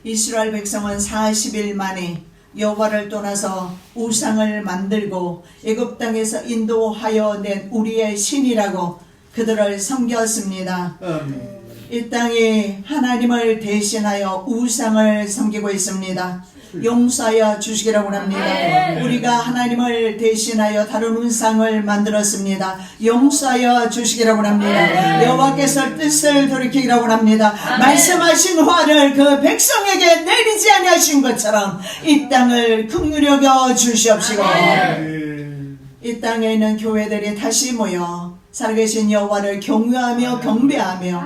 이스라엘 백성은 40일 만에 여호와를 떠나서 우상을 만들고 애굽 땅에서 인도하여 낸 우리의 신이라고 그들을 섬겼습니다. 이 땅에 하나님을 대신하여 우상을 섬기고 있습니다. 용서하여 주시기라고 합니다. 우리가 하나님을 대신하여 다른 우상을 만들었습니다. 용서하여 주시기라고 합니다. 여호와께서 뜻을 돌이키기라고 합니다. 말씀하신 화를 그 백성에게 내리지 아니하신 것처럼 이 땅을 긍휼히 여겨 주시옵시고 이 땅에 있는 교회들이 다시 모여 살아계신 여호와를 경외하며 경배하며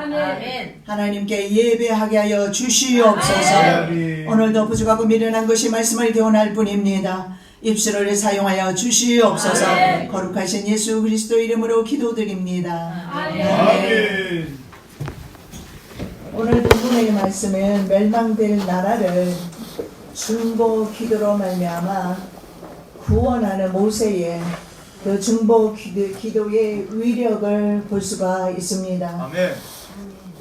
하나님께 예배하게 하여 주시옵소서. 오늘도 부족하고 미련한 것이 말씀을 교훈할 뿐입니다. 입술을 사용하여 주시옵소서. 거룩하신 예수 그리스도 이름으로 기도드립니다. 아멘. 오늘 본문의 말씀은 멸망될 나라를 중보 기도로 말미암아 구원하는 모세의 그 중보 기도의 위력을 볼 수가 있습니다. 아멘.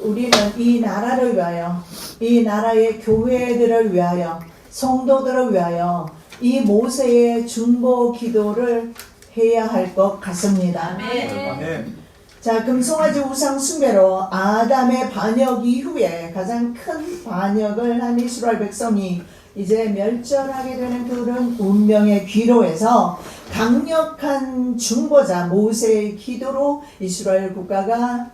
우리는 이 나라를 위하여, 이 나라의 교회들을 위하여, 성도들을 위하여 이 모세의 중보 기도를 해야 할 것 같습니다. 아멘. 자, 금송아지 우상 숭배로 아담의 반역 이후에 가장 큰 반역을 한 이스라엘 백성이 이제 멸절하게 되는 그런 운명의 기로에서 강력한 중보자 모세의 기도로 이스라엘 국가가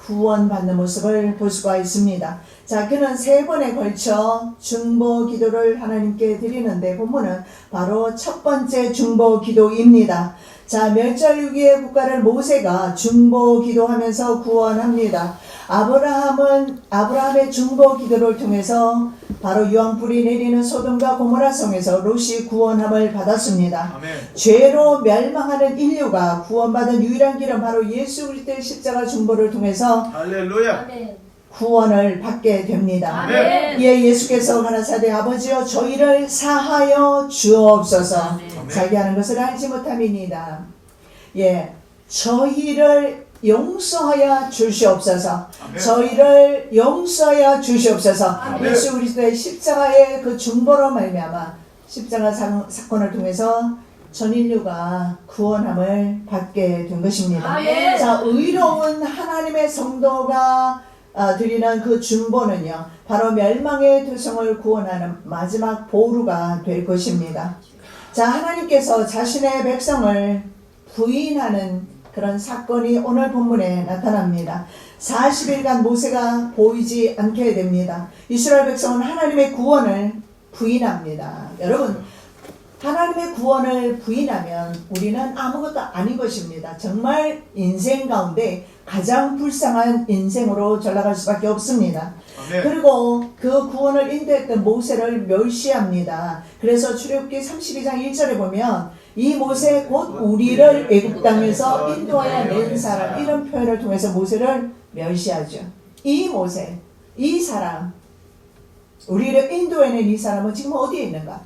구원받는 모습을 볼 수가 있습니다. 자, 그는 3번에 걸쳐 중보 기도를 하나님께 드리는데 본문은 바로 첫 번째 중보 기도입니다. 자, 멸절 위기의 국가를 모세가 중보 기도하면서 구원합니다. 아브라함의 중보 기도를 통해서 바로 유황불이 내리는 소돔과 고모라 성에서 롯이 구원함을 받았습니다. 아멘. 죄로 멸망하는 인류가 구원받은 유일한 길은 바로 예수 그리스도의 십자가 중보를 통해서 할렐루야. 구원을 받게 됩니다. 아멘. 예, 예수께서 가라사대 아버지여 저희를 사하여 주옵소서. 아멘. 자기 하는 것을 알지 못함이니이다. 예, 저희를 용서하여 주시옵소서. 아멘. 저희를 용서하여 주시옵소서. 아멘. 예수 그리스도의 십자가의 그 중보로 말미암아 십자가 사건을 통해서 전 인류가 구원함을 받게 된 것입니다. 아멘. 자, 의로운 하나님의 성도가 드리는 그 중보는요, 바로 멸망의 두성을 구원하는 마지막 보루가 될 것입니다. 자, 하나님께서 자신의 백성을 부인하는 그런 사건이 오늘 본문에 나타납니다. 40일간 모세가 보이지 않게 됩니다. 이스라엘 백성은 하나님의 구원을 부인합니다. 여러분, 하나님의 구원을 부인하면 우리는 아무것도 아닌 것입니다. 정말 인생 가운데 가장 불쌍한 인생으로 전락할 수밖에 없습니다. 아멘. 그리고 그 구원을 인도했던 모세를 멸시합니다. 그래서 출애굽기 32장 1절에 보면 이 모세 곧 우리를 애굽 땅에서 인도하여 낸 사람, 이런 표현을 통해서 모세를 멸시하죠. 이 모세, 이 사람, 우리를 인도해낸 이 사람은 지금 어디에 있는가?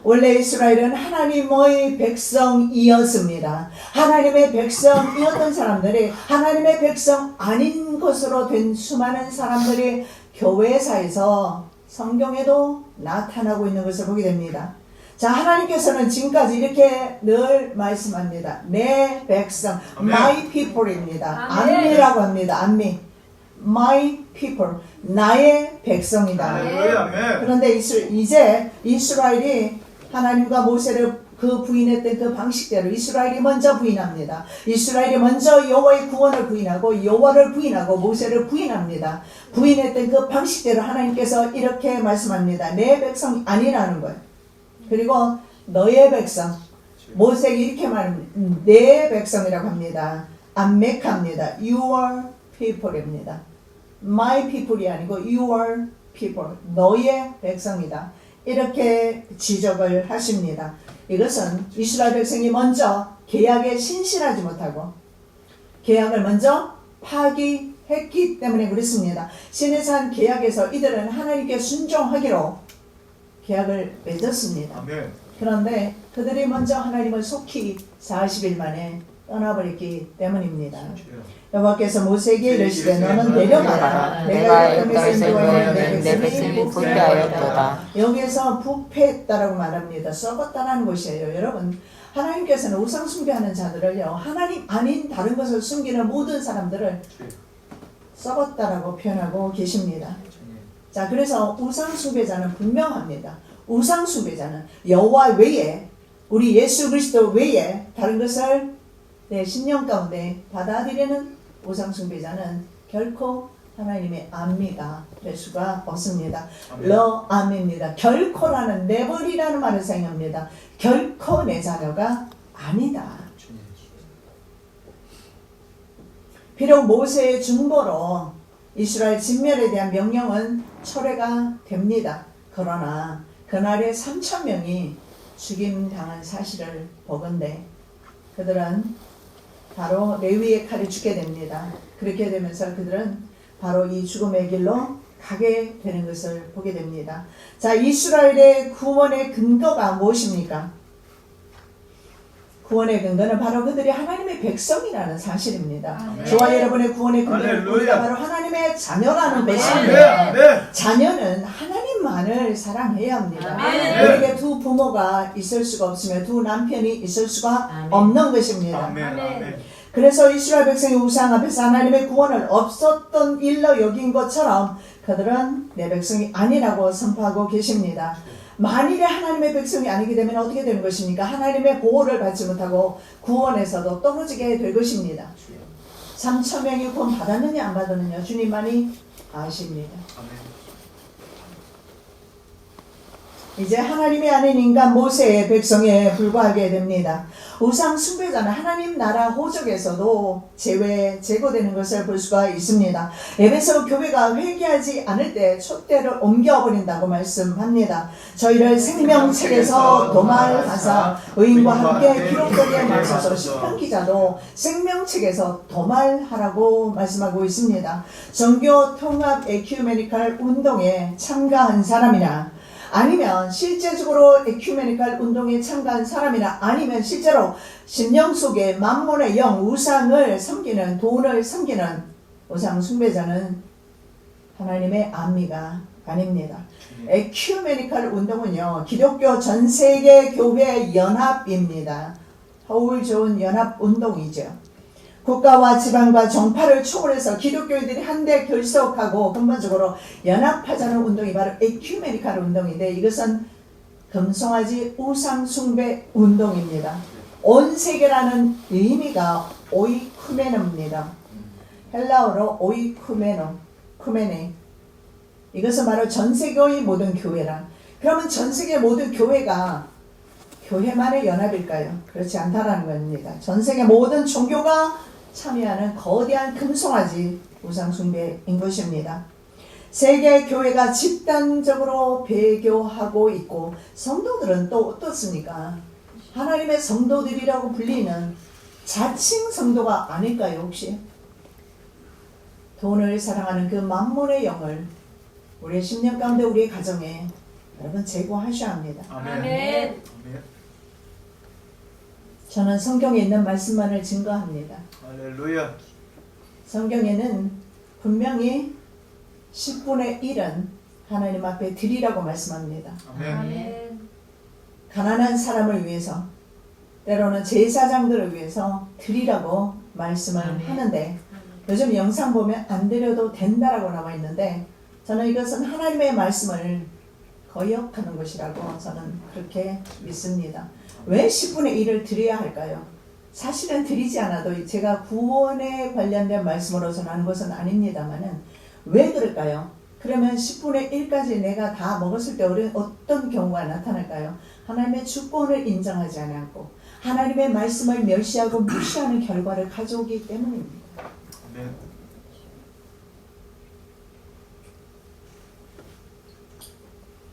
원래 이스라엘은 하나님의 백성이었습니다. 하나님의 백성이었던 사람들이 하나님의 백성 아닌 것으로 된 수많은 사람들이 교회사에서 성경에도 나타나고 있는 것을 보게 됩니다. 자, 하나님께서는 지금까지 이렇게 늘 말씀합니다. 내 백성, 아멘. my people입니다. 아멘. 안미라고 합니다. 안미. my people, 나의 백성이다. 할렐루야. 아멘. 그런데 이제 이스라엘이 하나님과 모세를 그 부인했던 그 방식대로 이스라엘이 먼저 부인합니다. 이스라엘이 먼저 여호와의 구원을 부인하고 여호와를 부인하고 모세를 부인합니다. 부인했던 그 방식대로 하나님께서 이렇게 말씀합니다. 내 백성이 아니라는 거예요. 그리고 너의 백성, 모세가 이렇게 말합니다. 내 백성이라고 합니다. 암맥합니다. Your people입니다. My people이 아니고 Your people, 너의 백성이다. 이렇게 지적을 하십니다. 이것은 이스라엘 백성이 먼저 계약에 신실하지 못하고 계약을 먼저 파기했기 때문에 그렇습니다. 시내산 한 계약에서 이들은 하나님께 순종하기로 계약을 맺었습니다. 아멘. 그런데 그들이 먼저 하나님을 속히 40일 만에 떠나버렸기 때문입니다. 여호와께서 모세에게 이르시되 너는 내려가라. 내가 내가 애굽에서 인도하여 내 백성이 부패하였도다. 여기에서 부패했다라고 말합니다. 썩었다라는 것이에요. 여러분, 하나님께서는 우상 숭배하는 자들을요, 하나님 아닌 다른 것을 숨기는 모든 사람들을 썩었다라고 표현하고 계십니다. 자, 그래서 우상 숭배자는 분명합니다. 우상 숭배자는 여호와 외에, 우리 예수 그리스도 외에 다른 것을 내 신령 가운데 받아들이는 우상 숭배자는 결코 하나님의 안미가 될 수가 없습니다. 러암입니다. 결코라는 never이라는 말을 사용합니다. 결코 내 자녀가 아니다. 비록 모세의 중보로 이스라엘 진멸에 대한 명령은 철회가 됩니다. 그러나 그날에 3,000명이 죽임당한 사실을 보건대 그들은 바로 레위의 칼에 죽게 됩니다. 그렇게 되면서 그들은 바로 이 죽음의 길로 가게 되는 것을 보게 됩니다. 자, 이스라엘의 구원의 근거가 무엇입니까? 구원의 근거는 바로 그들이 하나님의 백성이라는 사실입니다. 아멘. 저와 여러분의 구원의 근거는 할렐루야. 우리가 바로 하나님의 자녀라는 아멘. 것입니다. 아멘. 자녀는 하나님만을 사랑해야 합니다. 아멘. 우리에게 두 부모가 있을 수가 없으며 두 남편이 있을 수가 아멘. 없는 것입니다. 아멘. 아멘. 그래서 이스라엘 백성이 우상 앞에서 하나님의 구원을 없었던 일로 여긴 것처럼 그들은 내 백성이 아니라고 선포하고 계십니다. 만일에 하나님의 백성이 아니게 되면 어떻게 되는 것입니까? 하나님의 보호를 받지 못하고 구원에서도 떨어지게 될 것입니다. 3,000명이 구원 받았느냐 안 받았느냐 주님만이 아십니다. 아멘. 이제 하나님이 아닌 인간 모세의 백성에 불과하게 됩니다. 우상 숭배자는 하나님 나라 호적에서도 제거되는 것을 볼 수가 있습니다. 에베소 교회가 회개하지 않을 때 촛대를 옮겨버린다고 말씀합니다. 저희를 생명책에서 도말하사 의인과 함께 기록되게 마소서. 시편 기자도 생명책에서 도말하라고 말씀하고 있습니다. 정교 통합 에큐메니칼 운동에 참가한 사람이나 아니면 실제적으로 에큐메니칼 운동에 참가한 사람이나 아니면 실제로 심령 속에 만몬의 영, 우상을 섬기는, 돈을 섬기는 우상 숭배자는 하나님의 안미가 아닙니다. 에큐메니칼 운동은요, 기독교 전 세계 교회 연합입니다. 허울 좋은 연합 운동이죠. 국가와 지방과 정파를 초월해서 기독교인들이 한데 결속하고 근본적으로 연합하자는 운동이 바로 에큐메니칼 운동인데 이것은 금송아지 우상 숭배 운동입니다. 온 세계라는 의미가 오이쿠메노입니다. 헬라어로 오이쿠메네. 이것은 바로 전 세계의 모든 교회라. 그러면 전 세계 모든 교회가 교회만의 연합일까요? 그렇지 않다라는 겁니다. 전 세계 모든 종교가 참여하는 거대한 금송아지 우상 숭배인 것입니다. 세계 교회가 집단적으로 배교하고 있고 성도들은 또 어떻습니까? 하나님의 성도들이라고 불리는 자칭 성도가 아닐까요 혹시? 돈을 사랑하는 그 만몬의 영을 우리의 심령 가운데 우리의 가정에 여러분 제거하셔야 합니다. 아멘. 아멘. 저는 성경에 있는 말씀만을 증거합니다. 할렐루야. 성경에는 분명히 10분의 1은 하나님 앞에 드리라고 말씀합니다. 아멘. 가난한 사람을 위해서 때로는 제사장들을 위해서 드리라고 말씀을 아멘. 하는데 요즘 영상 보면 안 드려도 된다라고 나와 있는데 저는 이것은 하나님의 말씀을 거역하는 것이라고 저는 그렇게 믿습니다. 왜 10분의 1을 드려야 할까요? 사실은 드리지 않아도 제가 구원에 관련된 말씀으로 전하는 것은 아닙니다만은 왜 그럴까요? 그러면 10분의 1까지 내가 다 먹었을 때 우리는 어떤 경우가 나타날까요? 하나님의 주권을 인정하지 않고 하나님의 말씀을 멸시하고 무시하는 결과를 가져오기 때문입니다. 아멘.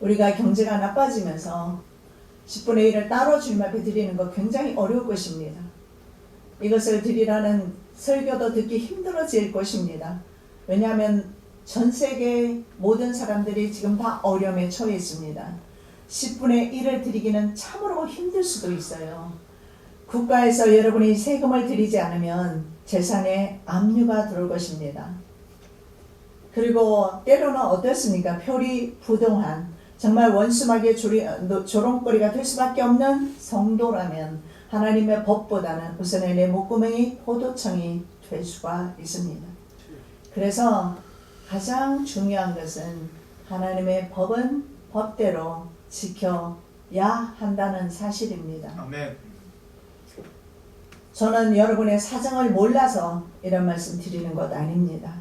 우리가 경제가 나빠지면서 10분의 1을 따로 주님 앞에 드리는 거 굉장히 어려울 것입니다. 이것을 드리라는 설교도 듣기 힘들어질 것입니다. 왜냐하면 전 세계 모든 사람들이 지금 다 어려움에 처해 있습니다. 10분의 1을 드리기는 참으로 힘들 수도 있어요. 국가에서 여러분이 세금을 들이지 않으면 재산에 압류가 들어올 것입니다. 그리고 때로는 어떻습니까? 표리 부동한 정말 원수막의 조롱거리가 될 수밖에 없는 성도라면 하나님의 법보다는 우선의 내 목구멍이 포도청이 될 수가 있습니다. 그래서 가장 중요한 것은 하나님의 법은 법대로 지켜야 한다는 사실입니다. 아멘. 저는 여러분의 사정을 몰라서 이런 말씀 드리는 것 아닙니다.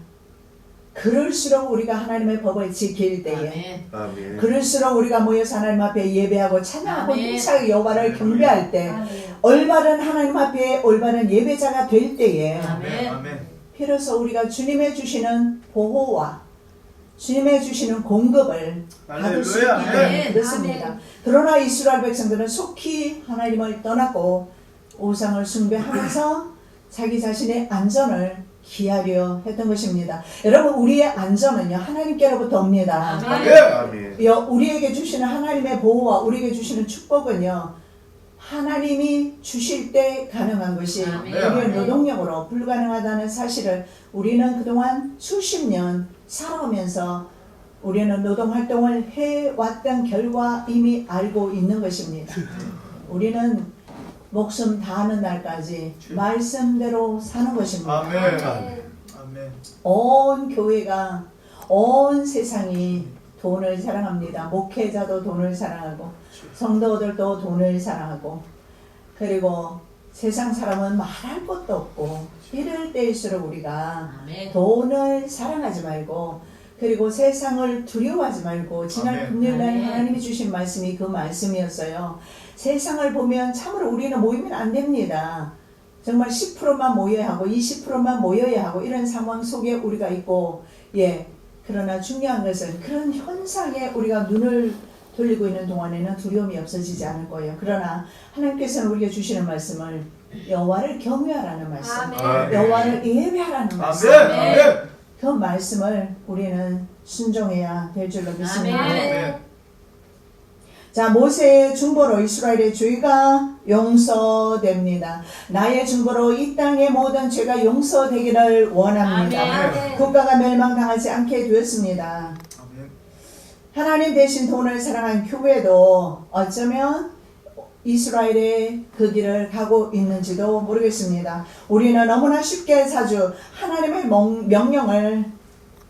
그럴수록 우리가 하나님의 법을 지킬 때에 아멘. 그럴수록 우리가 모여서 하나님 앞에 예배하고 찬양하고 아멘. 힘차게 여호와를 경배할 때 아멘. 올바른 하나님 앞에 올바른 예배자가 될 때에 아멘. 아멘. 비로소 우리가 주님의 주시는 보호와 주님의 주시는 공급을 받을 수 있기 할렐루야. 때문에 아멘. 그렇습니다. 아멘. 그러나 이스라엘 백성들은 속히 하나님을 떠났고 우상을 숭배하면서 자기 자신의 안전을 기하려 했던 것입니다. 여러분 우리의 안전은요 하나님께로부터 옵니다. 아멘. 우리에게 주시는 하나님의 보호와 우리에게 주시는 축복은요 하나님이 주실 때 가능한 것이 아멘. 우리의 노동력으로 불가능하다는 사실을 우리는 그동안 수십 년 살아오면서 우리는 노동활동을 해왔던 결과 이미 알고 있는 것입니다. 우리는 목숨 다하는 날까지 말씀대로 사는 것입니다. 아멘. 아멘. 온 교회가 온 세상이 돈을 사랑합니다. 목회자도 돈을 사랑하고 성도들도 돈을 사랑하고 그리고 세상 사람은 말할 것도 없고 이럴 때일수록 우리가 아멘. 돈을 사랑하지 말고 그리고 세상을 두려워하지 말고 지난 아멘. 금요일날 아멘. 하나님이 주신 말씀이 그 말씀이었어요. 세상을 보면 참으로 우리는 모이면 안 됩니다. 정말 10%만 모여야 하고 20%만 모여야 하고 이런 상황 속에 우리가 있고 그러나 중요한 것은 그런 현상에 우리가 눈을 돌리고 있는 동안에는 두려움이 없어지지 않을 거예요. 그러나 하나님께서는 우리에게 주시는 말씀을 여호와를 경외하라는 말씀, 아멘. 여호와를 예배하라는 말씀, 아멘. 그 말씀을 우리는 순종해야 될 줄로 믿습니다. 아멘. 자, 모세의 중보로 이스라엘의 죄가 용서됩니다. 나의 중보로 이 땅의 모든 죄가 용서되기를 원합니다. 아멘. 국가가 멸망당하지 않게 되었습니다. 아멘. 하나님 대신 돈을 사랑한 교회도 어쩌면 이스라엘의 그 길을 가고 있는지도 모르겠습니다. 우리는 너무나 쉽게 자주 하나님의 명령을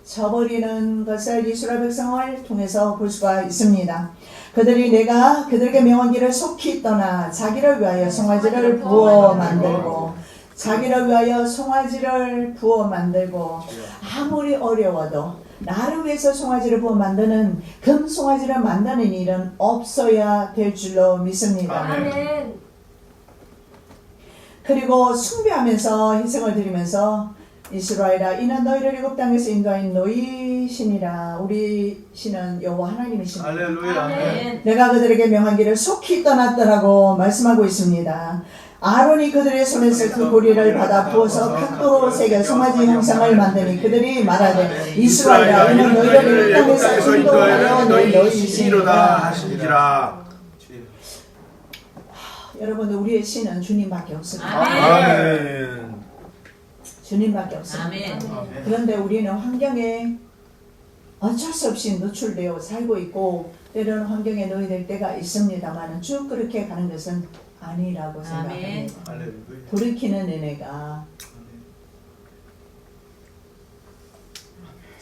저버리는 것을 이스라엘 백성을 통해서 볼 수가 있습니다. 그들이 내가 그들에게 명한 길을 속히 떠나 자기를 위하여 송아지를 부어 만들고 자기를 위하여 송아지를 부어 만들고 아무리 어려워도 나를 위해서 송아지를 부어 만드는 금송아지를 만드는 일은 없어야 될 줄로 믿습니다. 아멘. 그리고 숭배하면서 희생을 드리면서 이스라엘아 이는 너희를 애굽 땅에서 인도한 너희 신이라 우리 신은 여호와 하나님이십니다. 할렐루야. 아멘. 내가 그들에게 명한 길을 속히 떠났더라고 말씀하고 있습니다. 아론이 그들의 손에서 그 고리를 받아 부어서 각도로 새겨 송아지 형상을 만드니 그들이 말하되 이스라엘아 이는 너희를 이 땅에서 인도하여 너희 신이로다 하시니라. 여러분들 우리의 신은 주님밖에 없습니다. 아멘. 주님밖에 없습니다. 아멘. 그런데 우리는 환경에 어쩔 수 없이 노출되어 살고 있고 때로는 환경에 놓여야 될 때가 있습니다만 쭉 그렇게 가는 것은 아니라고 생각합니다. 할렐루야. 돌이키는 은혜가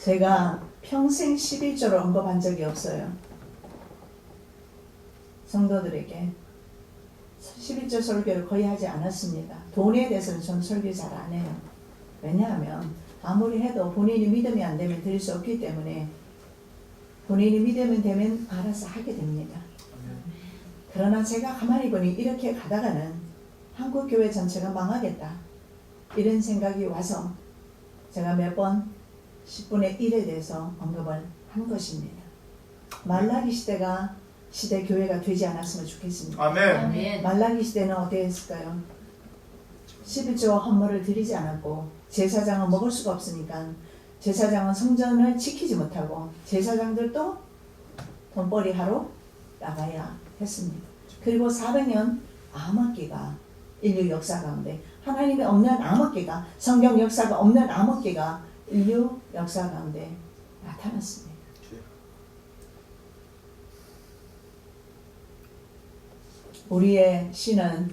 제가 평생 11조를 언급한 적이 없어요. 성도들에게 11조 설교를 거의 하지 않았습니다. 돈에 대해서는 전 설교 잘 안 해요. 왜냐하면 아무리 해도 본인이 믿음이 안 되면 드릴 수 없기 때문에 본인이 믿음이 되면 알아서 하게 됩니다. 그러나 제가 가만히 보니 이렇게 가다가는 한국교회 전체가 망하겠다 이런 생각이 와서 제가 몇 번 10분의 1에 대해서 언급을 한 것입니다. 말라기 시대 교회가 되지 않았으면 좋겠습니다. 아멘. 아멘. 말라기 시대는 어땠을까요? 11조와 헌물을 드리지 않았고 제사장은 먹을 수가 없으니까 제사장은 성전을 지키지 못하고 제사장들도 돈벌이 하러 나가야 했습니다. 그리고 400년 암흑기가 인류 역사 가운데 하나님이 없는 암흑기가 성경 역사가 없는 암흑기가 인류 역사 가운데 나타났습니다. 우리의 신은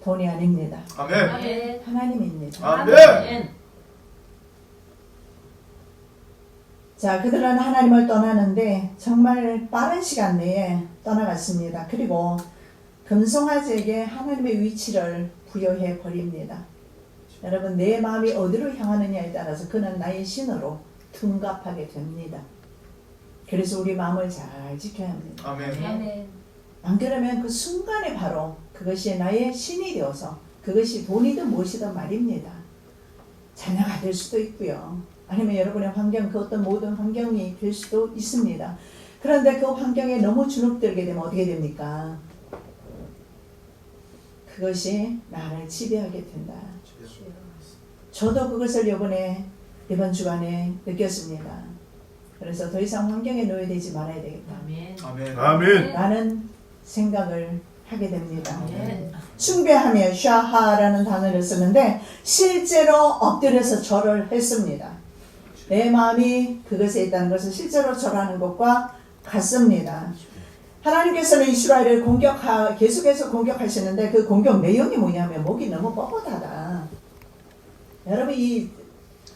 돈이 아닙니다. 아멘. 아멘. 하나님입니다. 아멘. 자, 그들은 하나님을 떠나는데 정말 빠른 시간 내에 떠나갔습니다. 그리고 금송아지에게 하나님의 위치를 부여해 버립니다. 여러분, 내 마음이 어디로 향하느냐에 따라서 그는 나의 신으로 둔갑하게 됩니다. 그래서 우리 마음을 잘 지켜야 합니다. 아멘. 아멘. 안 그러면 그 순간에 바로 그것이 나의 신이 되어서 그것이 돈이든 무엇이든 말입니다. 자녀가 될 수도 있고요. 아니면 여러분의 환경, 그 어떤 모든 환경이 될 수도 있습니다. 그런데 그 환경에 너무 주눅들게 되면 어떻게 됩니까? 그것이 나를 지배하게 된다. 저도 그것을 이번 주간에 느꼈습니다. 그래서 더 이상 환경에 놓여되지 말아야 되겠다. 아멘. 아멘. 아멘. 라는 생각을 하게 됩니다. 아멘. 숭배하며 샤하라는 단어를 쓰는데 실제로 엎드려서 절을 했습니다. 내 마음이 그것에 있다는 것은 실제로 절하는 것과 같습니다. 하나님께서는 이스라엘을 계속해서 공격하시는데 그 공격 내용이 뭐냐면 목이 너무 뻣뻣하다. 여러분, 이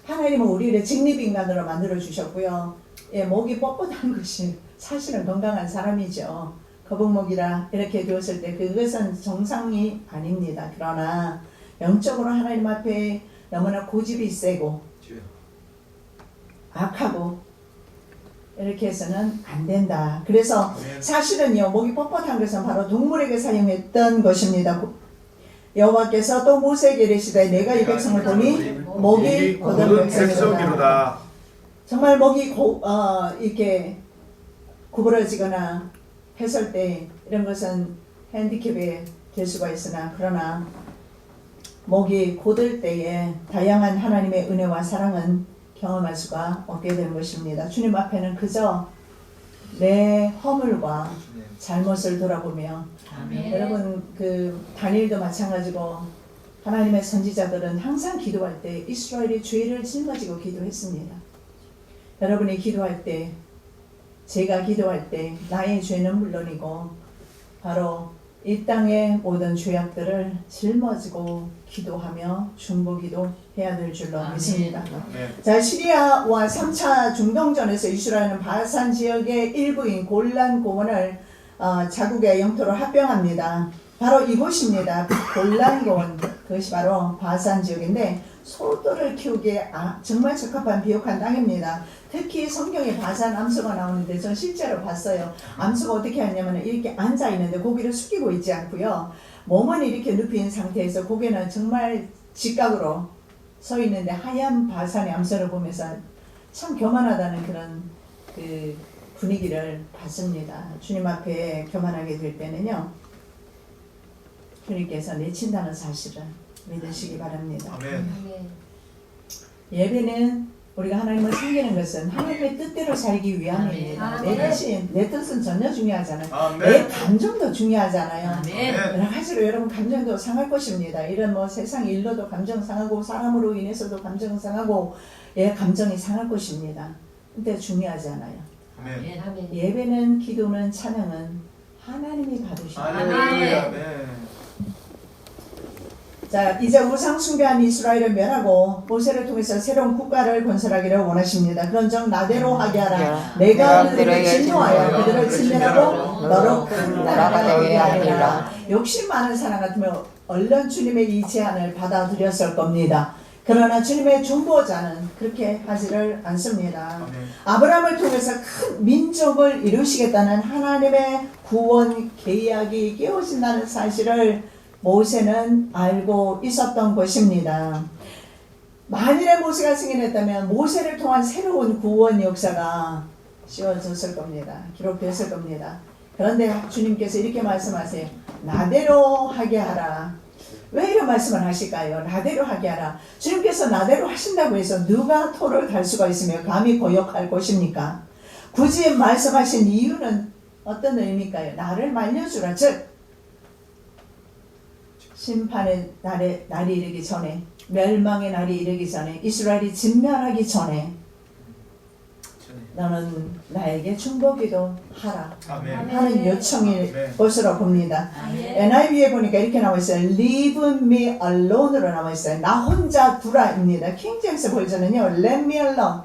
하나님은 우리를 직립인간으로 만들어 주셨고요. 예, 목이 뻣뻣한 것이 사실은 건강한 사람이죠. 거북목이라 이렇게 되었을 때 그것은 정상이 아닙니다. 그러나 영적으로 하나님 앞에 너무나 고집이 세고 악하고 이렇게 해서는 안 된다. 그래서 사실은요, 목이 뻣뻣한 것은 바로 동물에게 사용했던 것입니다. 여호와께서 또 모세에게 이르시되 내가 이 백성을 보니 목이 곧은 백성이로다. 정말 목이 이렇게 구부러지거나 했을 때 이런 것은 핸디캡이 될 수가 있으나 그러나 목이 곧을 때에 다양한 하나님의 은혜와 사랑은 경험할 수가 없게 되는 것입니다. 주님 앞에는 그저 내 허물과 잘못을 돌아보며 아멘. 여러분, 그 다니엘도 마찬가지고 하나님의 선지자들은 항상 기도할 때 이스라엘의 죄를 짊어지고 기도했습니다. 여러분이 기도할 때, 제가 기도할 때 나의 죄는 물론이고 바로 이 땅의 모든 죄악들을 짊어지고 기도하며 중보기도 해야 될 줄로 믿습니다. 자, 시리아와 3차 중동전에서 이스라엘은 바산 지역의 일부인 골란 고원을 자국의 영토로 합병합니다. 바로 이곳입니다. 골란 고원, 그것이 바로 바산 지역인데 소들을 키우기에 정말 적합한 비옥한 땅입니다. 특히 성경에 바산 암소가 나오는데 전 실제로 봤어요. 암소가 어떻게 하냐면 이렇게 앉아 있는데 고개를 숙이고 있지 않고요. 몸은 이렇게 눕힌 상태에서 고개는 정말 직각으로 서 있는데 하얀 바산의 암소를 보면서 참 교만하다는 그런 그 분위기를 봤습니다. 주님 앞에 교만하게 될 때는요, 주님께서 내친다는 사실을 믿으시기 바랍니다. 아멘. 예배는 우리가 하나님을 섬기는 것은 하나님의 뜻대로 살기 위함입니다. 아멘. 내 뜻은 전혀 중요하잖아요. 아멘. 내 감정도 중요하잖아요. 아멘. 여러 가지로 여러분 감정도 상할 것입니다. 이런 뭐 세상 일로도 감정 상하고 사람으로 인해서도 감정 상하고 감정이 상할 것입니다. 근데 중요하지 않아요. 아멘. 아멘. 예배는 기도는 찬양은 하나님이 받으십니다. 할렐루야. 아멘. 자, 이제 우상 숭배한 이스라엘을 멸하고 모세를 통해서 새로운 국가를 건설하기를 원하십니다. 그런즉 나대로 하게 하라. 내가 그들을 진노하여 그들을 진멸하고 너로 큰 나라가 되게 하리라. 욕심 많은 사람 같으면 얼른 주님의 이 제안을 받아들였을 겁니다. 그러나 주님의 중보자는 그렇게 하지를 않습니다. 아멘. 아브라함을 통해서 큰 민족을 이루시겠다는 하나님의 구원 계약이 깨어진다는 사실을 모세는 알고 있었던 것입니다. 만일에 모세가 승인했다면 모세를 통한 새로운 구원 역사가 씌워졌을 겁니다. 기록됐을 겁니다. 그런데 주님께서 이렇게 말씀하세요. 나대로 하게 하라. 왜 이런 말씀을 하실까요? 나대로 하게 하라. 주님께서 나대로 하신다고 해서 누가 토를 달 수가 있으며 감히 고역할 것입니까? 굳이 말씀하신 이유는 어떤 의미일까요? 나를 말려주라. 즉 심판의 날이 이르기 전에, 멸망의 날이 이르기 전에, 이스라엘이 진멸하기 전에 너는 나에게 중보기도 하라 아멘. 하는 요청일 아멘. 것으로 봅니다. NIV에 보니까 이렇게 나와 있어요. Leave me alone으로 나와 있어요. 나 혼자 두라입니다. 킹제임스 버전은요, Let me alone.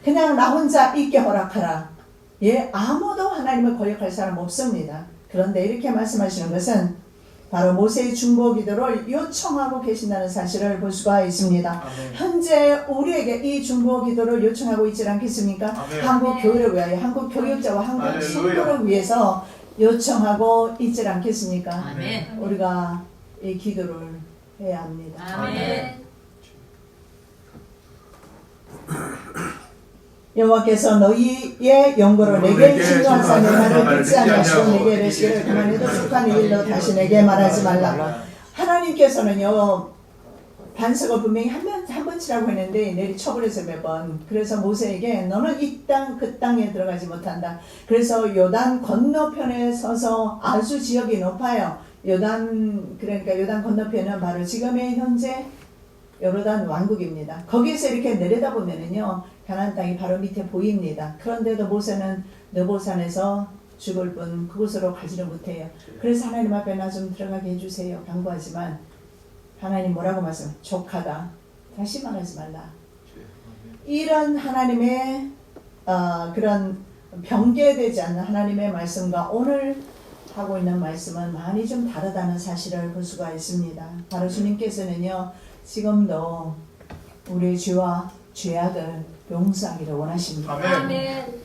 그냥 나 혼자 있게 허락하라. 예, 아무도 하나님을 거역할 사람 없습니다. 그런데 이렇게 말씀하시는 것은 바로 모세의 중보 기도를 요청하고 계신다는 사실을 볼 수가 있습니다. 아멘. 현재 우리에게 이 중보 기도를 요청하고 있지 않겠습니까? 아멘. 한국 교회를 위하여, 한국 교육자와 한국 할렐루야. 성도를 위해서 요청하고 있지 않겠습니까? 아멘. 우리가 이 기도를 해야 합니다. 아멘. 여호와께서 너희의 영광을 내게 진노하사니 나를 듣지 아니하시고 내게 이르시기를 그만해도 속한 일로 다시 내게 말하지 말라. 하나님께서는요, 반석을 분명히 한 번 치라고 했는데 내리 쳐버려서 매번. 그래서 모세에게 너는 이 땅 그 땅에 들어가지 못한다. 그래서 요단 건너편에 서서 아주 지역이 높아요. 그러니까 요단 건너편은 바로 지금의 현재 요르단 왕국입니다. 거기에서 이렇게 내려다보면은요, 가나안 땅이 바로 밑에 보입니다. 그런데도 모세는 느보산에서 죽을 뿐 그곳으로 가지를 못해요. 그래서 하나님 앞에 나 좀 들어가게 해주세요 강구하지만 하나님 뭐라고 말씀해요? 족하다. 다시 말하지 말라. 이런 하나님의 그런 병개되지 않는 하나님의 말씀과 오늘 하고 있는 말씀은 많이 좀 다르다는 사실을 볼 수가 있습니다. 바로 주님께서는요, 지금도 우리의 죄와 죄악을 용서하기를 원하십니다. 아멘.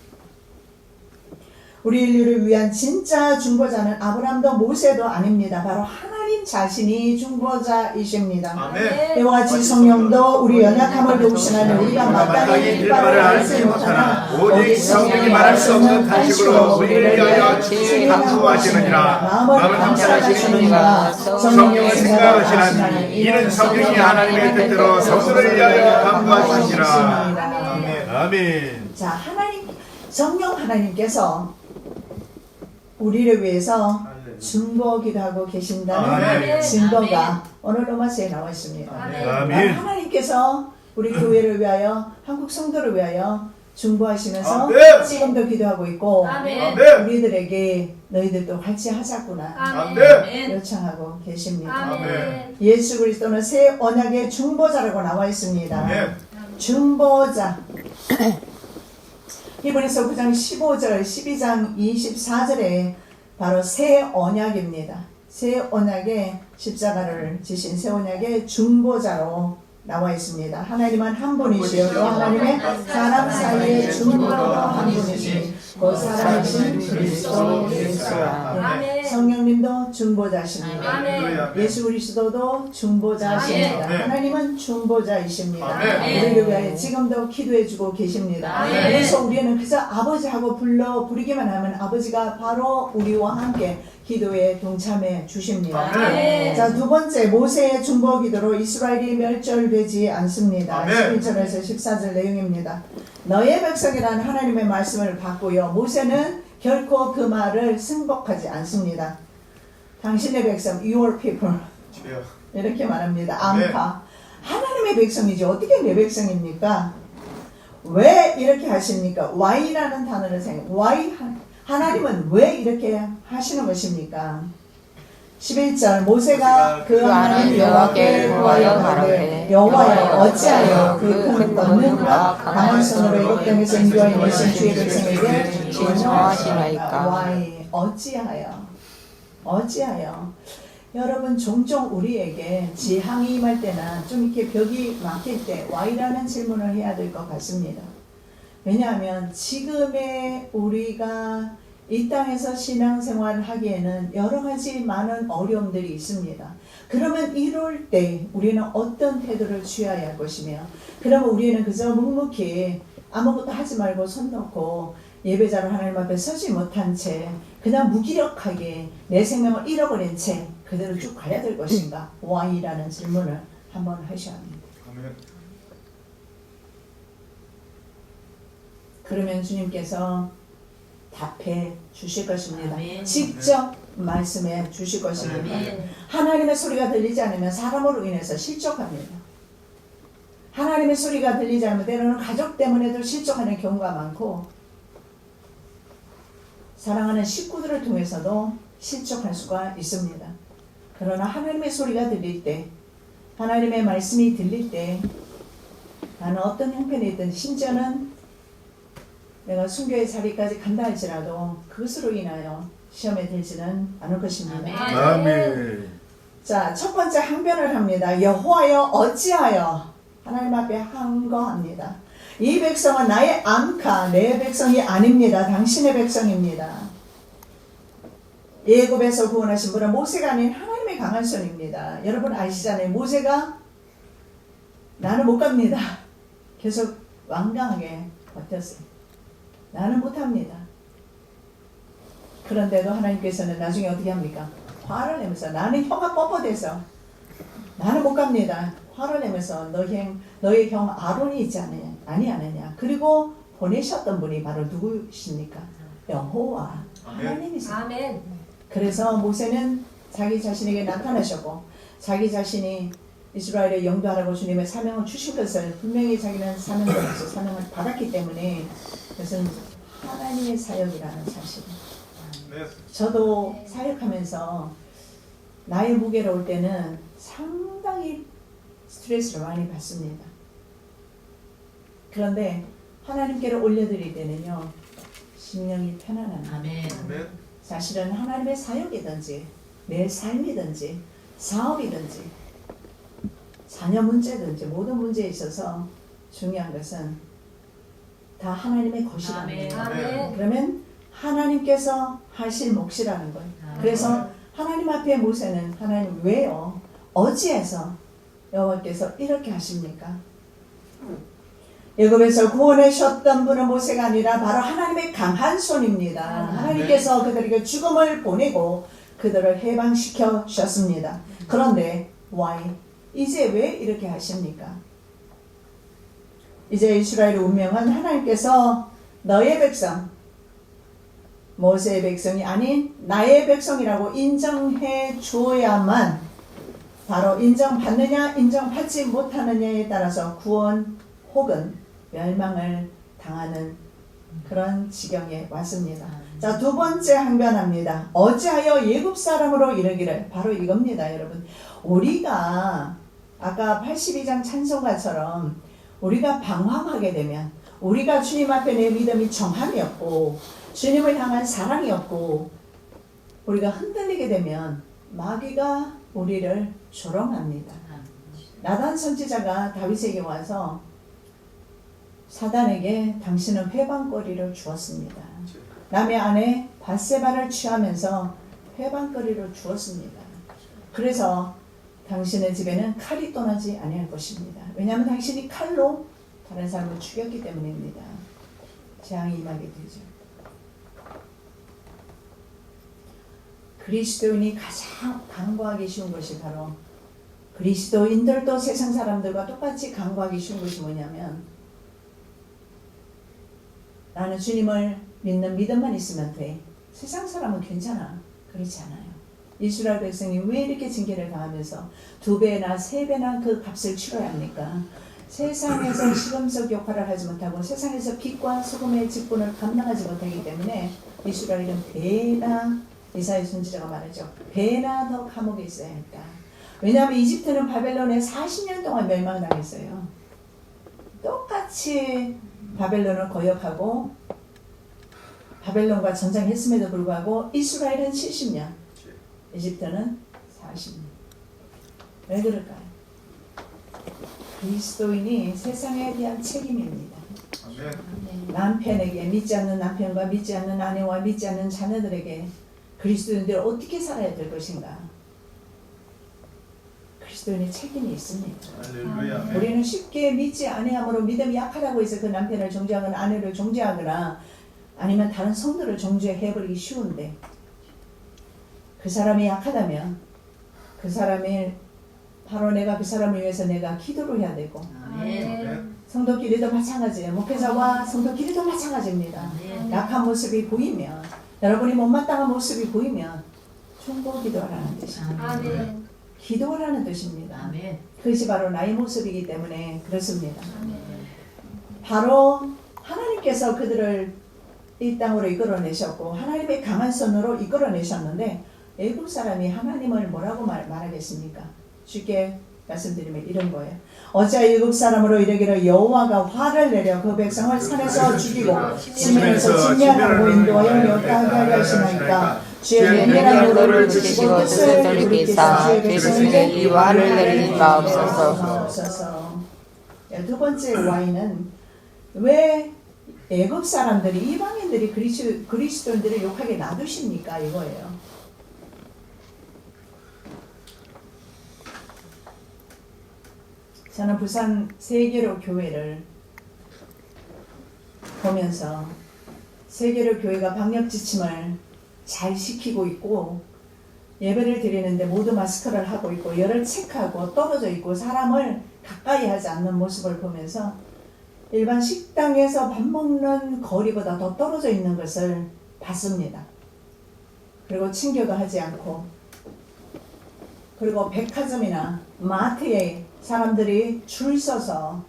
우리 인류를 위한 진짜 중보자는 아브라함도 모세도 아닙니다. 바로 하나님 자신이 중보자이십니다. 아멘. 이와 같이 성령도 우리 연약함을 돕시나니 우리가 마땅히 일바를 알지 못하나 오직 성령이 말할 수 없는 탄식으로 우리를 위하여 친히 간구하시느니라. 마음을 감찰하시느니라. 성령을 생각하시나니 이는 성령이 하나님의 뜻대로 성도를 위하여 간구하시니라. 아멘. 아멘. 자, 성령 하나님께서 우리를 위해서 중보기도 하고 계신다는 아멘. 증거가 오늘 로마서에 나와 있습니다. 아멘. 하나님께서 우리 교회를 위하여, 한국 성도를 위하여 중보하시면서 아멘. 지금도 기도하고 있고, 아멘. 우리들에게 너희들도 같이 하자꾸나 아멘. 요청하고 계십니다. 아멘. 예수 그리스도는 새 언약의 중보자라고 나와 있습니다. 아멘. 중보자. 히브리서 9장 15절, 12장 24절에 바로 새 언약입니다. 새 언약의 십자가를 지신 새 언약의 중보자로 나와 있습니다. 하나님은 한 분이시요 또 하나님의 사람 사이의 중보자가 한 분이시니 그 사람이신 그리스도 예수라. 성령님도 중보자십니다. 아멘. 예수 그리스도도 중보자십니다. 아멘. 하나님은 중보자이십니다. 아멘. 우리를 위하여 지금도 기도해주고 계십니다. 아멘. 그래서 우리는 그저 아버지하고 부르기만 하면 아버지가 바로 우리와 함께 기도에 동참해 주십니다. 아멘. 자, 두 번째, 모세의 중보 기도로 이스라엘이 멸절되지 않습니다. 아멘. 11절에서 14절 내용입니다. 너의 백성이라는 하나님의 말씀을 받고요, 모세는 결코 그 말을 승복하지 않습니다. 당신의 백성, your people, 주여. 이렇게 말합니다. 아멘. 앙카. 하나님의 백성이지 어떻게 내 백성입니까? 왜 이렇게 하십니까? why라는 단어를 why 하나님은 왜 이렇게 하시는 것입니까? 11절 모세가 그 하나님 여호와께 구하여 가로되 여호와여 어찌하여 그 큰 권능과 강한 손으로 애굽 땅에서 인도하여 내신 주의 백성에게 진노하시나이까? why 어찌하여 여러분 종종 우리에게 지항이 임할 때나 좀 이렇게 벽이 막힐 때 why라는 질문을 해야 될 것 같습니다. 왜냐하면 지금의 우리가 이 땅에서 신앙생활을 하기에는 여러 가지 많은 어려움들이 있습니다. 그러면 이럴 때 우리는 어떤 태도를 취해야 할 것이며, 그러면 우리는 그저 묵묵히 아무것도 하지 말고 손 놓고 예배자로 하나님 앞에 서지 못한 채 그냥 무기력하게 내 생명을 잃어버린 채 그대로 쭉 가야 될 것인가? why라는 질문을 한번 하셔야 합니다. 아멘. 그러면 주님께서 답해 주실 것입니다. 아멘. 직접 말씀해 주실 것입니다. 아멘. 하나님의 소리가 들리지 않으면 사람으로 인해서 실족합니다. 하나님의 소리가 들리지 않으면 때로는 가족 때문에도 실족하는 경우가 많고 사랑하는 식구들을 통해서도 실족할 수가 있습니다. 그러나 하나님의 소리가 들릴 때, 하나님의 말씀이 들릴 때 나는 어떤 형편이든 심지어는 내가 순교의 자리까지 간다 할지라도 그것으로 인하여 시험에 들지는 않을 것입니다. 아멘. 자, 첫 번째 항변을 합니다. 여호와여 어찌하여 하나님 앞에 항거합니다. 이 백성은 나의 암카, 내 백성이 아닙니다. 당신의 백성입니다. 애굽에서 구원하신 분은 모세가 아닌 하나님의 강한 손입니다. 여러분 아시잖아요. 모세가 나는 못 갑니다. 계속 완강하게 버텼어요. 나는 못합니다. 그런데도 하나님께서는 나중에 어떻게 합니까? 화를 내면서 나는 혀가 뻣뻣해서 나는 못 갑니다. 화를 내면서 너의 형 아론이 있지 아니하느냐. 그리고 보내셨던 분이 바로 누구십니까? 여호와 하나님이세요. 아멘. 그래서 모세는 자기 자신에게 나타나셨고 자기 자신이 이스라엘의 영도하라고 주님의 사명을 주신 것을 분명히 자기는 사명을 받았기 때문에 그것은 하나님의 사역이라는 사실. 저도 사역하면서 나의 무게로 올 때는 상당히 스트레스를 많이 받습니다. 그런데 하나님께로 올려드릴 때는요 심령이 편안합니다. 아멘. 사실은 하나님의 사역이든지 내 삶이든지 사업이든지 자녀 문제든지 모든 문제에 있어서 중요한 것은 다 하나님의 것이라는 아멘. 거예요. 아멘. 그러면 하나님께서 하실 몫이라는 거예요. 그래서 하나님 앞에 모세는 하나님 왜요? 어찌해서 여호와께서 이렇게 하십니까? 애굽에서 구원하셨던 분은 모세가 아니라 바로 하나님의 강한 손입니다. 하나님께서 그들에게 죽음을 보내고 그들을 해방시켜 주셨습니다. 그런데 why? 이제 왜 이렇게 하십니까? 이제 이스라엘의 운명은 하나님께서 너의 백성, 모세의 백성이 아닌 나의 백성이라고 인정해 주어야만 바로 인정받느냐 인정받지 못하느냐에 따라서 구원 혹은 멸망을 당하는 그런 지경에 왔습니다. 자, 두 번째 항변합니다. 어찌하여 예굽 사람으로 이르기를. 바로 이겁니다, 여러분. 우리가 아까 82장 찬송가처럼 우리가 방황하게 되면 우리가 주님 앞에 내 믿음이 정함이 없고 주님을 향한 사랑이 없고 우리가 흔들리게 되면 마귀가 우리를 조롱합니다. 나단 선지자가 다윗에게 와서 사단에게 당신은 회방거리를 주었습니다. 남의 아내 밧세바를 취하면서 회방거리를 주었습니다. 그래서 당신의 집에는 칼이 떠나지 아니할 것입니다. 왜냐하면 당신이 칼로 다른 사람을 죽였기 때문입니다. 재앙이 임하게 되죠. 그리스도인이 가장 간과하기 쉬운 것이 바로 그리스도인들도 세상 사람들과 똑같이 간과하기 쉬운 것이 뭐냐면 나는 주님을 믿는 믿음만 있으면 돼. 세상 사람은 괜찮아. 그렇지 않아요. 이스라엘 백성이 왜 이렇게 징계를 당하면서 2배나 3배나 그 값을 치러야 합니까? 세상에서 시금석 역할을 하지 못하고 세상에서 빛과 소금의 직분을 감당하지 못하기 때문에 이스라엘은 배나 이사야 선지자가 말하죠. 배나 더 감옥에 있어야 했다. 왜냐하면 이집트는 바벨론에 40년 동안 멸망당했어요. 똑같이 바벨론을 거역하고 바벨론과 전쟁했음에도 불구하고 이스라엘은 70년, 이집트는 40년. 왜 그럴까요? 그리스도인이 세상에 대한 책임입니다. 남편에게 믿지 않는 남편과 믿지 않는 아내와 믿지 않는 자녀들에게 그리스도인들이 어떻게 살아야 될 것인가? 그리스도인의 책임이 있습니다. 할렐루야. 우리는 쉽게 믿지 아니함으로 믿음이 약하다고 해서 그 남편을 정죄하거나 아내를 정죄하거나 아니면 다른 성도를 정죄해버리기 쉬운데 그 사람이 약하다면 그 사람이 바로 내가 그 사람을 위해서 내가 기도를 해야 되고 아멘. 성도끼리도 마찬가지예요. 목회자와 성도끼리도 마찬가지입니다. 약한 모습이 보이면, 여러분이 못마땅한 모습이 보이면 충고 기도하라는 뜻입니다. 아멘. 기도하라는 뜻입니다. 아멘. 그것이 바로 나의 모습이기 때문에 그렇습니다. 아멘. 바로 하나님께서 그들을 이 땅으로 이끌어내셨고 하나님의 강한 손으로 이끌어내셨는데 애국 사람이 하나님을 뭐라고 말하겠습니까? 쉽게 말씀드리면 이런 거예요. 어제 애국 사람으로 이르기를 여호와가 화를 내려 그 백성을 산에서 죽이고 지면에서 진멸하고 인도하여 멸하게 하시나이까 주의 연민한 노를 주시고 뜻을 돌이키사 주의 백성에게 이 화를 내리지 마옵소서. 두 번째 와인은 왜 애굽 사람들이 이방인들이 그리스도인들을 욕하게 놔두십니까? 이거예요. 저는 부산 세계로 교회를 보면서 세계로 교회가 방역 지침을 잘 지키고 있고 예배를 드리는데 모두 마스크를 하고 있고 열을 체크하고 떨어져 있고 사람을 가까이 하지 않는 모습을 보면서 일반 식당에서 밥 먹는 거리보다 더 떨어져 있는 것을 봤습니다. 그리고 친교도 하지 않고 그리고 백화점이나 마트에 사람들이 줄 서서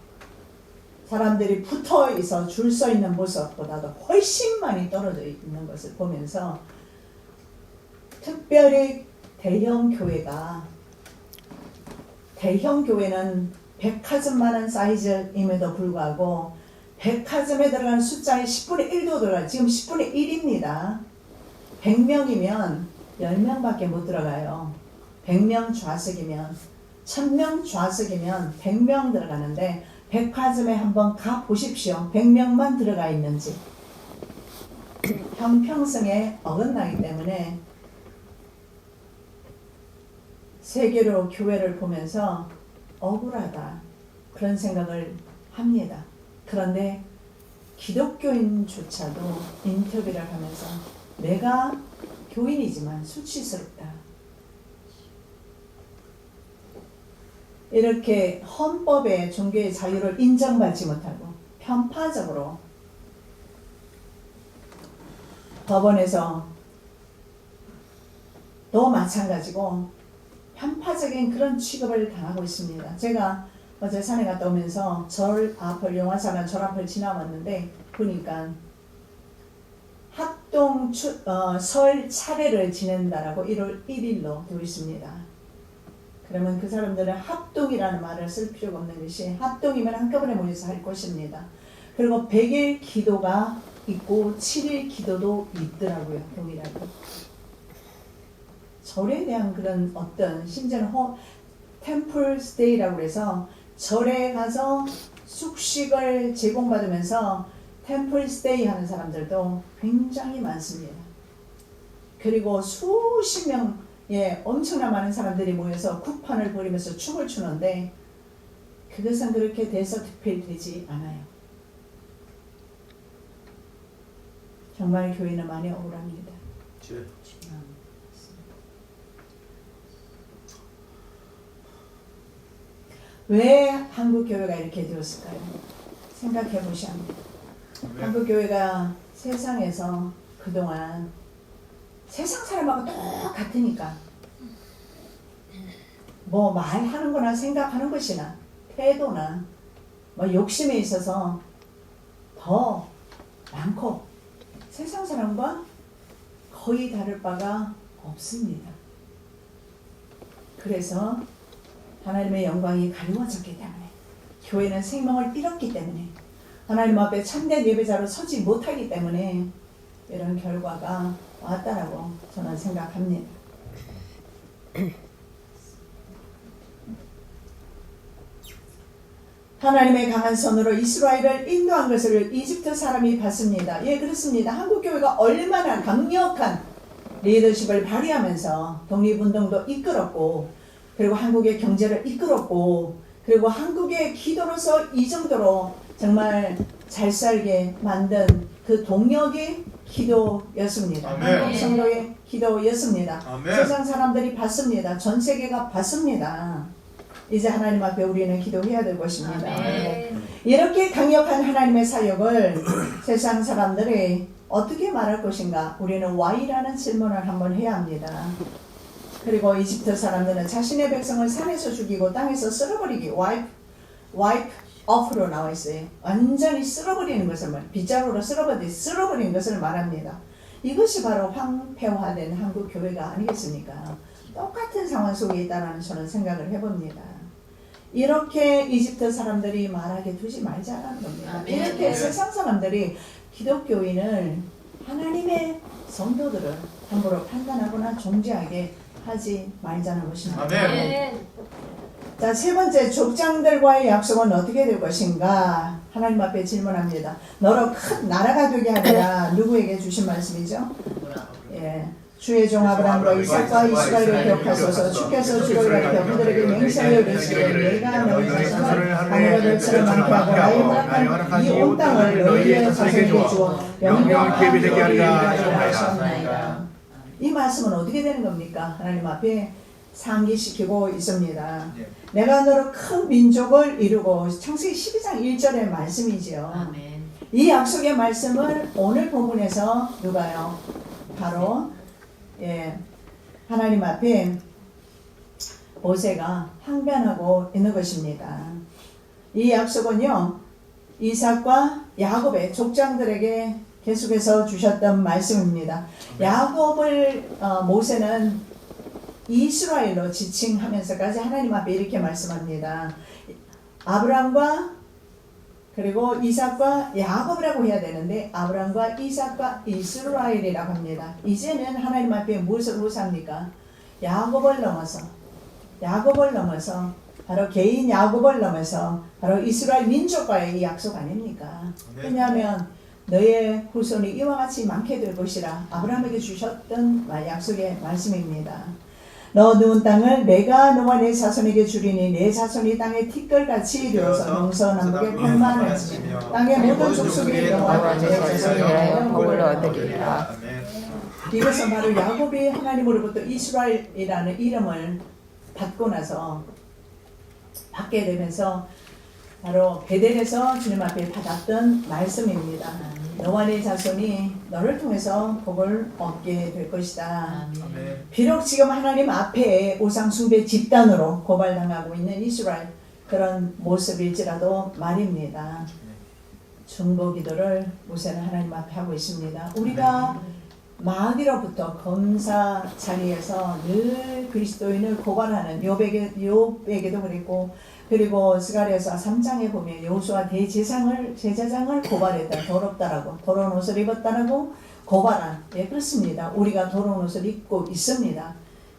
사람들이 붙어 있어 줄 서 있는 모습보다도 훨씬 많이 떨어져 있는 것을 보면서 특별히 대형 교회는 백화점만한 사이즈임에도 불구하고 백화점에 들어가는 숫자의 10분의 1도 들어가요. 지금 10분의 1입니다. 100명이면 10명밖에 못 들어가요. 100명 좌석이면 1000명 좌석이면 100명 들어가는데 백화점에 한번 가 보십시오. 100명만 들어가 있는지. 형평성에 어긋나기 때문에 세계로 교회를 보면서 억울하다 그런 생각을 합니다. 그런데 기독교인조차도 인터뷰를 하면서 내가 교인이지만 수치스럽다. 이렇게 헌법의 종교의 자유를 인정받지 못하고 편파적으로 법원에서 또 마찬가지고 편파적인 그런 취급을 당하고 있습니다. 제가 어제 산에 갔다 오면서 절 앞을 용화사나 절 앞을 지나왔는데 보니까 합동 설 차례를 지낸다라고 1월 1일로 되어 있습니다. 그러면 그 사람들은 합동이라는 말을 쓸 필요가 없는 것이 합동이면 한꺼번에 모여서 할 것입니다. 그리고 100일 기도가 있고 7일 기도도 있더라고요. 동일하게. 절에 대한 그런 어떤 심지어는 템플 스테이라고 해서 절에 가서 숙식을 제공받으면서 템플 스테이 하는 사람들도 굉장히 많습니다. 그리고 수십 명의 엄청나 많은 사람들이 모여서 국판을 벌이면서 춤을 추는데 그것은 그렇게 대서특필되지 않아요. 정말 교회는 많이 억울합니다. 왜 한국 교회가 이렇게 되었을까요? 생각해 보셔야 합니다. 한국 교회가 세상에서 그동안 세상 사람하고 똑같으니까 뭐 말하는 거나 생각하는 것이나 태도나 뭐 욕심에 있어서 더 많고 세상 사람과 거의 다를 바가 없습니다. 그래서 하나님의 영광이 가리워졌기 때문에 교회는 생명을 잃었기 때문에 하나님 앞에 참된 예배자로 서지 못하기 때문에 이런 결과가 왔다라고 저는 생각합니다. 하나님의 강한 손으로 이스라엘을 인도한 것을 이집트 사람이 봤습니다. 예, 그렇습니다. 한국 교회가 얼마나 강력한 리더십을 발휘하면서 독립운동도 이끌었고 그리고 한국의 경제를 이끌었고 그리고 한국의 기도로서 이 정도로 정말 잘 살게 만든 그 동력이 기도였습니다. 한국 성도의 기도였습니다. 아멘. 세상 사람들이 봤습니다. 전 세계가 봤습니다. 이제 하나님 앞에 우리는 기도해야 될 것입니다. 아멘. 이렇게 강력한 하나님의 사역을 세상 사람들이 어떻게 말할 것인가? 우리는 why라는 질문을 한번 해야 합니다. 그리고 이집트 사람들은 자신의 백성을 산에서 죽이고 땅에서 쓸어버리기 wipe off로 나와 있어요. 완전히 쓸어버리는 것을 빗자루로 쓸어버리는 것을 말합니다. 이것이 바로 황폐화된 한국 교회가 아니겠습니까? 똑같은 상황 속에 있다는 저는 생각을 해봅니다. 이렇게 이집트 사람들이 말하게 두지 말자는 겁니다. 아멘. 이렇게 세상 사람들이 기독교인을 하나님의 성도들을 함부로 판단하거나 정죄하게 하지 말자는 것입니다. 아멘. 자, 세 번째, 족장들과의 약속은 어떻게 될 것인가? 하나님 앞에 질문합니다. 너로 큰 나라가 되게 하리라. 누구에게 주신 말씀이죠? 예. 주의 종 아브라함과 이삭과 이스라엘을 기억하소서. 주께서 주로 이렇게 그들에게 맹세하여 이르시되 내가 너희 자손을 하늘의 별처럼 많게 하고 나의 허락한 이 온 땅을 너희의 자손에게 주어 영영을 계비되게 하리라 하셨나이다. 이 말씀은 어떻게 되는 겁니까? 하나님 앞에 상기시키고 있습니다. 내가 너로 큰 민족을 이루고 창세기 12장 1절의 말씀이지요. 아멘. 이 약속의 말씀을 오늘 본문에서 누가요? 바로 하나님 앞에 모세가 항변하고 있는 것입니다. 이 약속은요, 이삭과 야곱의 족장들에게 계속해서 주셨던 말씀입니다. 야곱을 모세는 이스라엘로 지칭하면서까지 하나님 앞에 이렇게 말씀합니다. 아브라함과 그리고 이삭과 야곱이라고 해야 되는데 아브라함과 이삭과 이스라엘이라고 합니다. 이제는 하나님 앞에 무엇을 호소합니까? 야곱을 넘어서 바로 개인 야곱을 넘어서 바로 이스라엘 민족과의 이 약속 아닙니까? 왜냐하면 너의 후손이 이와 같이 많게 될 것이라 아브라함에게 주셨던 약속의 말씀입니다. 너 누운 땅을 내가 너와 내 자손에게 주리니 내 자손이 땅의 티끌같이 되어서 동서남북에 풍만하지 땅의 모든 족속이 너와 내 자손이라여 복을 얻으리라. 이것은 바로 야곱이 하나님으로부터 이스라엘이라는 이름을 받고 나서 받게 되면서 바로 베델에서 주님 앞에 받았던 말씀입니다. 너와 네 자손이 너를 통해서 복을 얻게 될 것이다. 비록 지금 하나님 앞에 우상 숭배 집단으로 고발당하고 있는 이스라엘 그런 모습일지라도 말입니다. 중보 기도를 모세는 하나님 앞에 하고 있습니다. 우리가 마귀로부터 검사 자리에서 늘 그리스도인을 고발하는 욥에게도 그랬고 그리고 스가랴서 3장에 보면 여호수아 제사장을 고발했다. 더럽다라고 더러운 옷을 입었다라고 고발한 그렇습니다. 우리가 더러운 옷을 입고 있습니다.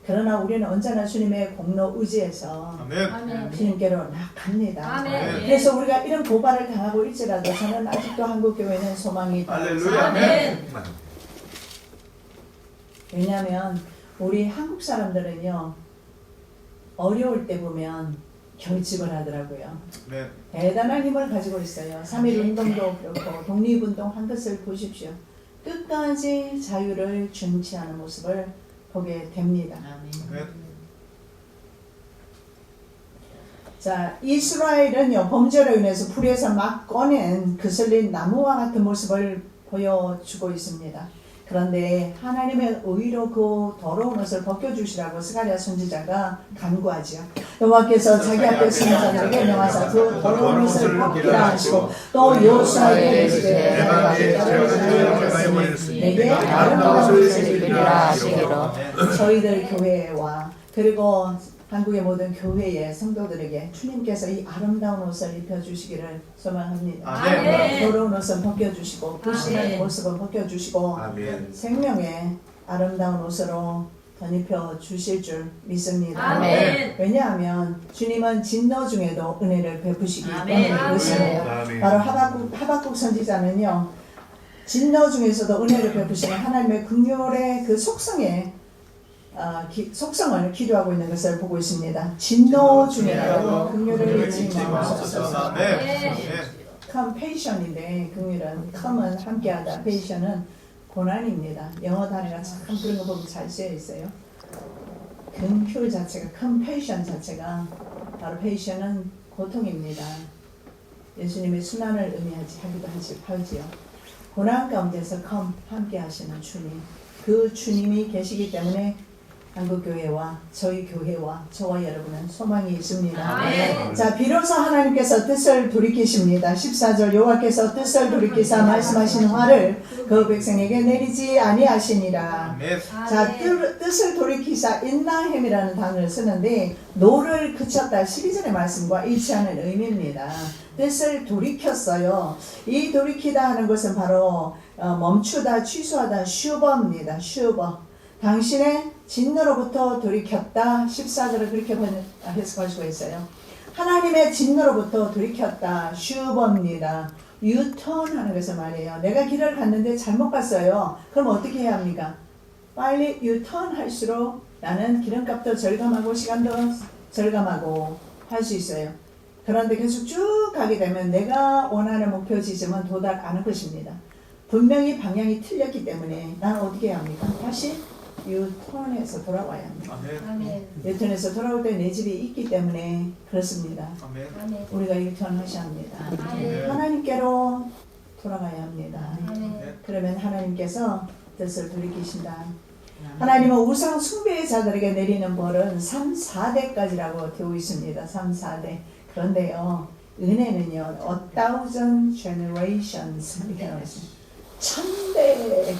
그러나 우리는 언제나 주님의 공로 의지해서 아멘. 주님께로 나갑니다. 아멘. 그래서 우리가 이런 고발을 당하고 있지라도 저는 아직도 한국교회는 소망이 있다. 아멘. 왜냐하면 우리 한국 사람들은요 어려울 때 보면 결집을 하더라고요. 대단한 힘을 가지고 있어요. 3.1 운동도 그렇고 독립운동 한 것을 보십시오. 끝까지 자유를 중시하는 모습을 보게 됩니다. 자, 이스라엘은요 범죄로 인해서 불에서 막 꺼낸 그슬린 나무와 같은 모습을 보여주고 있습니다. 그런데 하나님의 의로 그 더러운 옷을 벗겨주시라고 스가랴 선지자가 간구하지요. 여호와께서 자기 앞에 선지자들에게 명하사 그 더러운 옷을 벗기라 하시고 또 여호수아에게 이르시되 내게 아름다운 옷을 입히라 하시기로 저희들 교회와 그리고 한국의 모든 교회의 성도들에게 주님께서 이 아름다운 옷을 입혀주시기를 소망합니다. 아멘. 더러운 옷은 벗겨주시고 불신의 모습은 벗겨주시고 생명의 아름다운 옷으로 덧입혀 주실 줄 믿습니다. 아멘. 왜냐하면 주님은 진노 중에도 은혜를 베푸시기 때문에 아멘. 그렇습니다. 바로 하박국 선지자는요 진노 중에서도 은혜를 베푸시는 하나님의 긍휼의 그 속성을 기도하고 있는 것을 보고 있습니다. 진노 중에라도 긍휼을 잊지 마옵소서. compassion인데 긍휼은 come은 함께하다, patient은 고난입니다. 영어 단어가 참 그런 거 보면 잘 쓰여 있어요. 긍휼 자체가 compassion 자체가 바로 페이션은 고통입니다. 예수님의 순환을 의미하기도 하지요. 고난 가운데서 함께 하시는 주님, 그 주님이 계시기 때문에 한국교회와 저희 교회와 저와 여러분은 소망이 있습니다. 아멘. 자, 비로소 하나님께서 뜻을 돌이키십니다. 14절 여호와께서 뜻을 돌이키사 말씀하신 화를 그 백성에게 내리지 아니하시니라. 아멘. 자, 뜻을 돌이키사 인나햄이라는 단어를 쓰는데 노를 그쳤다 12절의 말씀과 일치하는 의미입니다. 뜻을 돌이켰어요. 이 돌이키다 하는 것은 바로 멈추다, 취소하다, 슈버입니다. 슈버. 당신의 진노로부터 돌이켰다. 14절을 그렇게 해석할 수가 있어요. 하나님의 진노로부터 돌이켰다. 슈버입니다. 유턴하는 것을 말해요. 내가 길을 갔는데 잘못 갔어요. 그럼 어떻게 해야 합니까? 빨리 유턴할수록 나는 기름값도 절감하고 시간도 절감하고 할 수 있어요. 그런데 계속 쭉 가게 되면 내가 원하는 목표 지점은 도달 안 할 것입니다. 분명히 방향이 틀렸기 때문에 나는 어떻게 해야 합니까? 다시 유턴해서 돌아와야 합니다. 아멘. 유턴해서 돌아올 때 내 집이 있기 때문에 그렇습니다. 아멘. 아멘. 우리가 유턴하셔야 합니다. 아멘. 하나님께로 돌아가야 합니다. 아멘. 그러면 하나님께서 뜻을 돌이키신다. 하나님은 우상 숭배의 자들에게 내리는 벌은 3, 4대까지라고 되어 있습니다. 3, 4대. 그런데요, 은혜는요, 1,000 generations 이렇게 나와 있습니다. 1000대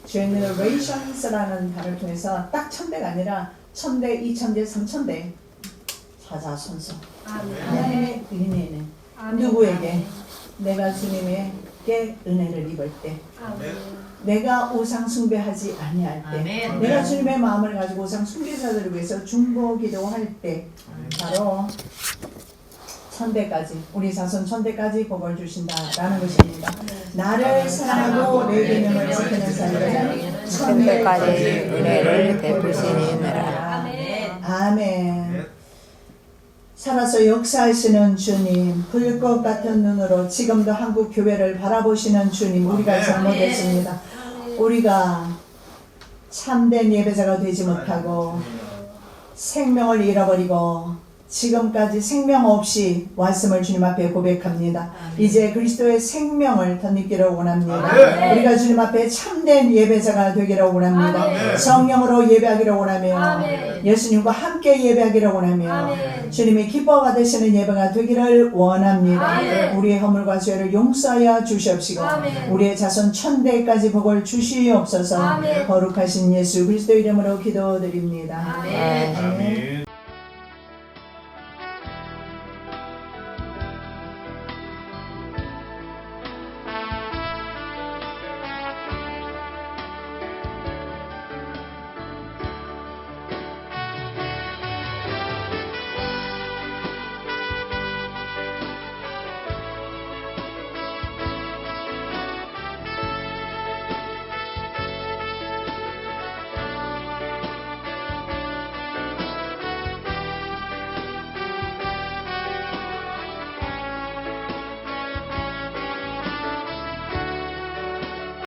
generations라는 단어를 통해서 딱 1000대가 아니라 1000대, 2000대, 3000대 사자손손. 하나님의 은혜는 아멘. 누구에게? 내가 주님에게 은혜를 입을 때, 아멘. 내가 우상 숭배하지 아니할 때, 아멘. 내가 주님의 마음을 가지고 우상 숭배자들을 위해서 중보 기도할 때, 바로 1000대까지, 우리 자손 1000대까지 복을 주신다라는 것입니다. 나를 사랑하고 내 계명을 지키는 자들에게는 1000대까지 은혜를 베푸시니라. 아멘. 아멘. 살아서 역사하시는 주님, 불꽃 같은 눈으로 지금도 한국 교회를 바라보시는 주님, 우리가 잘못했습니다. 우리가 참된 예배자가 되지 못하고 생명을 잃어버리고 지금까지 생명 없이 왔음을 주님 앞에 고백합니다. 이제 그리스도의 생명을 덧입기를 원합니다. 아멘. 우리가 주님 앞에 참된 예배자가 되기를 원합니다. 아멘. 성령으로 예배하기를 원하며 아멘. 예수님과 함께 예배하기를 원하며 아멘. 주님이 기뻐 받으시는 예배가 되기를 원합니다. 아멘. 우리의 허물과 죄를 용서하여 주시옵시고 아멘. 우리의 자손 1000대까지 복을 주시옵소서. 아멘. 거룩하신 예수 그리스도 이름으로 기도드립니다. 아멘. 아멘.